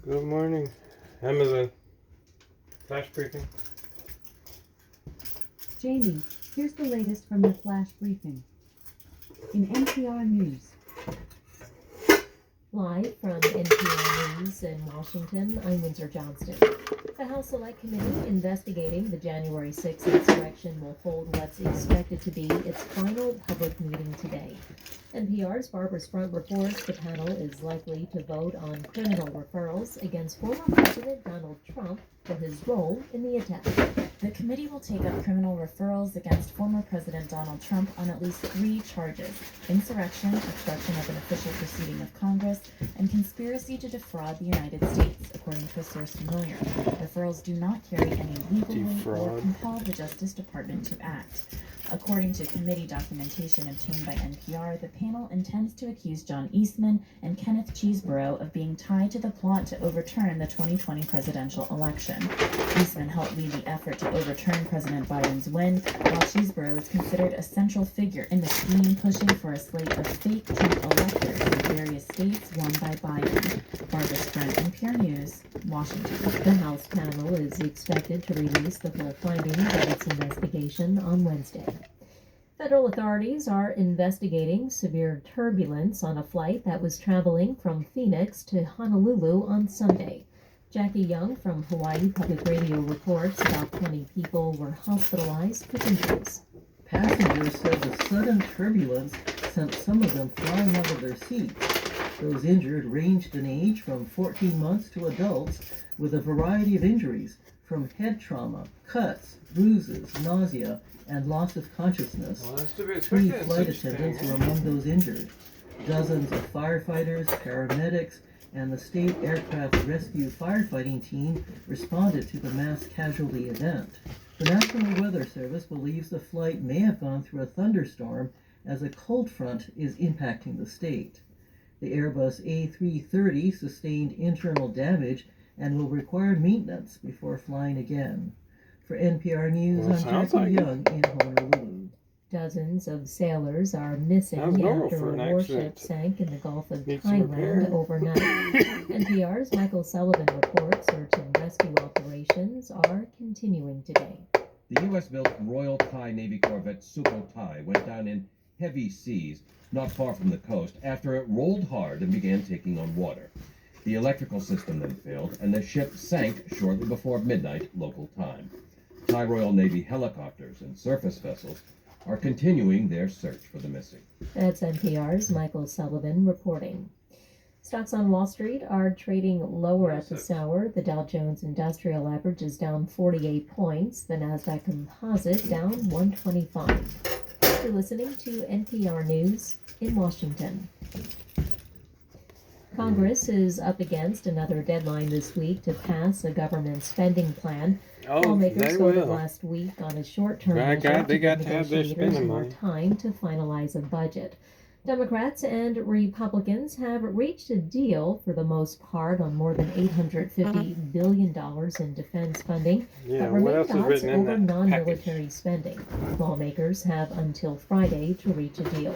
Good morning. Amazon. Flash briefing. Jamie, here's the latest from the flash briefing. In NPR News. Live from NPR News in Washington, I'm Windsor Johnston. The House Select Committee investigating the January 6th insurrection will hold what's expected to be its final public meeting today. NPR's Barbara Sprunt reports the panel is likely to vote on criminal referrals against former President Donald Trump for his role in the attack. The committee will take up criminal referrals against former President Donald Trump on at least 3 charges: insurrection, obstruction of an official proceeding of Congress, and conspiracy to defraud the United States, according to a source familiar. Referrals do not carry any legal weight or compel the Justice Department to act. According to committee documentation obtained by NPR, the panel intends to accuse John Eastman and Kenneth Chesebro of being tied to the plot to overturn the 2020 presidential election. Eastman helped lead the effort to overturn President Biden's win, while Chesebro is considered a central figure in the scheme pushing for a slate of fake Trump electors in various states won by Biden. Barbara Sprunt, NPR News, Washington. The House panel is expected to release the full findings of its investigation on Wednesday. Federal authorities are investigating severe turbulence on a flight that was traveling from Phoenix to Honolulu on Sunday. Jackie Young from Hawaii Public Radio reports about 20 people were hospitalized with injuries. Passengers said the sudden turbulence sent some of them flying out of their seats. Those injured ranged in age from 14 months to adults with a variety of injuries, from head trauma, cuts, bruises, nausea, and loss of consciousness. Well, that's to be 3 expected in flight such attendants thing, were among those injured. Dozens of firefighters, paramedics, and the State Aircraft Rescue firefighting team responded to the mass casualty event. The National Weather Service believes the flight may have gone through a thunderstorm as a cold front is impacting the state. The Airbus A330 sustained internal damage and will require maintenance before flying again. For NPR News, Well, I'm sounds Jackie like it. Young in Honolulu. Dozens of sailors are missing Sounds normal after for a an warship accident. sank in the Gulf of Needs some repair. Thailand overnight. NPR's Michael Sullivan reports search and rescue operations are continuing today. The U.S.-built Royal Thai Navy corvette Sukhothai went down in heavy seas not far from the coast after it rolled hard and began taking on water. The electrical system then failed, and the ship sank shortly before midnight local time. Thai Royal Navy helicopters and surface vessels are continuing their search for the missing. That's NPR's Michael Sullivan reporting. Stocks on Wall Street are trading lower at this hour. The Dow Jones Industrial Average is down 48 points. The Nasdaq Composite down 125. You're listening to NPR News in Washington. Congress is up against another deadline this week to pass a government spending plan. Oh, Lawmakers they voted will. last week on a short-term By measure God, they to got give to have their negotiators spending more money. time to finalize a budget. Democrats and Republicans have reached a deal for the most part on more than $850 billion in defense funding, Yeah, but what remain else is odds written in over that non-military package? spending. Lawmakers have until Friday to reach a deal.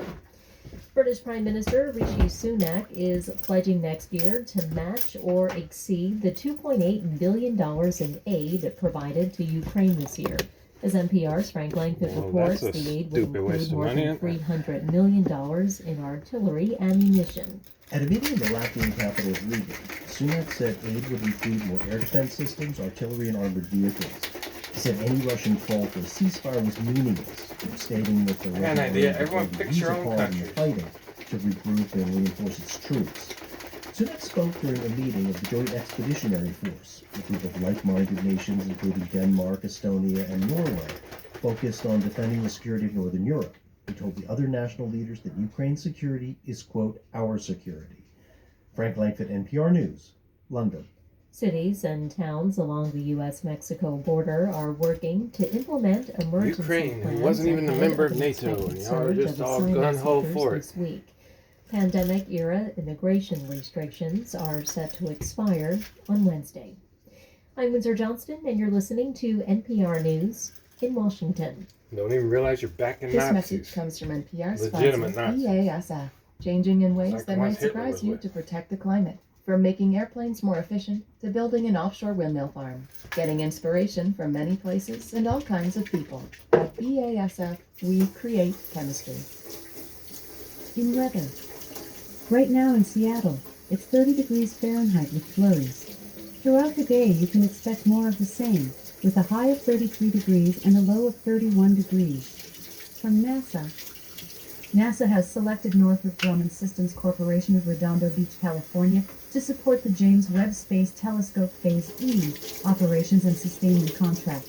British Prime Minister Rishi Sunak is pledging next year to match or exceed the $2.8 billion in aid provided to Ukraine this year. As NPR's Frank Langford Well, reports, that's a the aid will stupid waste include of more money, than isn't it? $300 million in artillery ammunition. At a meeting in the Latvian capital of Riga, Sunak said aid would include more air defense systems, artillery, and armored vehicles. He said any Russian call for a ceasefire was meaningless, stating that the I got an Russian idea. army Everyone would fix use your a own pause in the countries. fighting to regroup and reinforce its troops. Sunak spoke during a meeting of the Joint Expeditionary Force, a group of like-minded nations including Denmark, Estonia, and Norway, focused on defending the security of Northern Europe. He told the other national leaders that Ukraine's security is, quote, our security. Frank Langford, NPR News, London. Cities and towns along the U.S.-Mexico border are working to implement emergency Ukraine, plans who wasn't even a ahead member of of an NATO, expected and y'all are surge just of all asylum gung-ho seekers for it. this week. Pandemic-era immigration restrictions are set to expire on Wednesday. I'm Windsor Johnston, and you're listening to NPR News in Washington. Don't even realize you're backing This Nazis. message comes from NPR Legitimate sponsor Nazis. BASF, changing in ways Like that once might Hitler surprise was you with. to protect the climate. From making airplanes more efficient to building an offshore windmill farm, getting inspiration from many places and all kinds of people. At BASF, we create chemistry. In weather. Right now in Seattle, it's 30 degrees Fahrenheit with flurries. Throughout the day, you can expect more of the same, with a high of 33 degrees and a low of 31 degrees. From NASA. NASA has selected Northrop Grumman Systems Corporation of Redondo Beach, California, to support the James Webb Space Telescope Phase E operations and sustainment contract.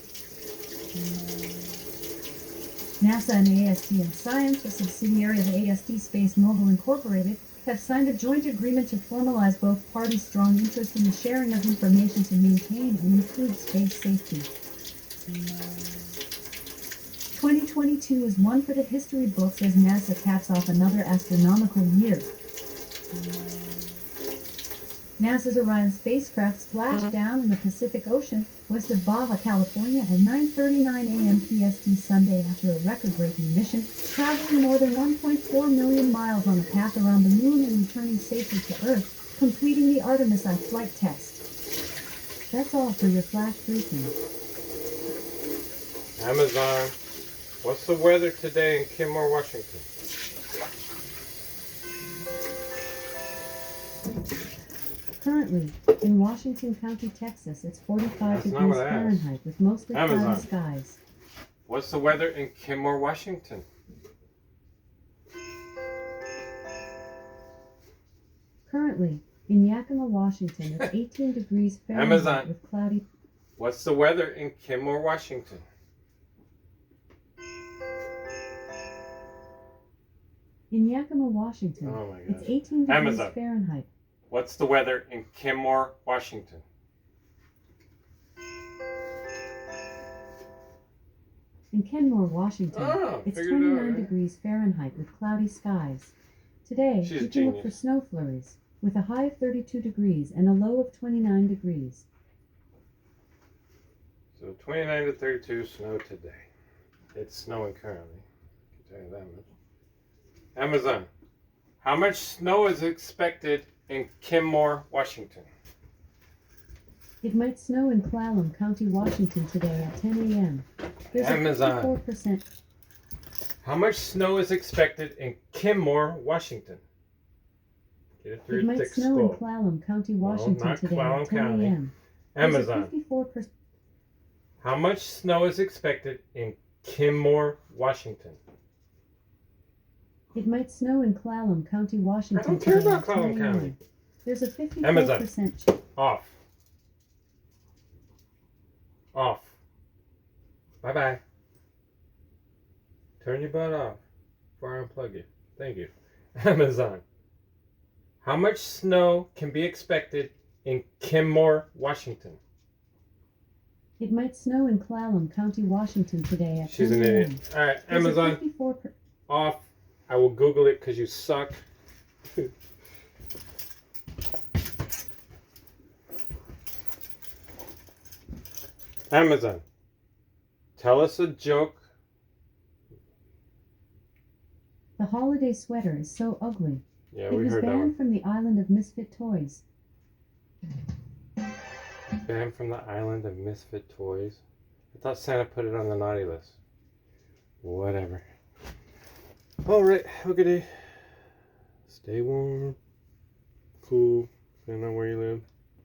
NASA and AST & Science, a subsidiary of AST Space Mobile Incorporated, have signed a joint agreement to formalize both parties' strong interest in the sharing of information to maintain and improve space safety. 2022 is one for the history books as NASA caps off another astronomical year. NASA's Orion spacecraft splashed down in the Pacific Ocean west of Baja California at 9:39 a.m. PST Sunday after a record-breaking mission, traveling more than 1.4 million miles on a path around the moon and returning safely to Earth, completing the Artemis I flight test. That's all for your flash briefing. Amazon. What's the weather today in Kenmore, Washington? Currently, in Washington County, Texas, it's 45 That's not degrees what I asked. Fahrenheit with mostly cloudy Amazon. skies. What's the weather in Kenmore, Washington? Currently, in Yakima, Washington, it's 18 degrees Fahrenheit Amazon. with cloudy. What's the weather in Kenmore, Washington? In Yakima, Washington, Oh my it's gosh. 18 degrees Amazon. Fahrenheit. What's the weather in Kenmore, Washington? In Kenmore, Washington, Oh, it's figured it out, 29 right? degrees Fahrenheit with cloudy skies. Today, She's a you can look for genius. snow flurries, with a high of 32 degrees and a low of 29 degrees. So 29 to 32, snow today. It's snowing currently. I can tell you that much. Amazon. How much snow is expected in Kenmore, Washington? It might snow in Clallam County, Washington today at 10 a.m. There's Amazon. a 54%. How much snow is expected in Kenmore, Washington? Get it through It your might thick snow in skull. Clallam County, Washington not today Clallam at 10 County. a.m. There's Amazon. a 54%. How much snow is expected in Kenmore, Washington? It might snow in Clallam County, Washington I don't care today about at 10 Clallam a.m. County. There's a 54% Amazon. chance. Off. Off. Bye-bye. Turn your butt off before I unplug you. Thank you. Amazon. How much snow can be expected in Kenmore, Washington? It might snow in Clallam County, Washington today at She's 10 an a.m. idiot. All right, There's Amazon. a 54%. Off. I will Google it because you suck. Amazon. Tell us a joke. The holiday sweater is so ugly. Yeah, It we was heard that banned one. from the island of Misfit Toys. Banned from the island of misfit toys. I thought Santa put it on the naughty list. Whatever. Alright, have a good day. Stay warm, cool, depending on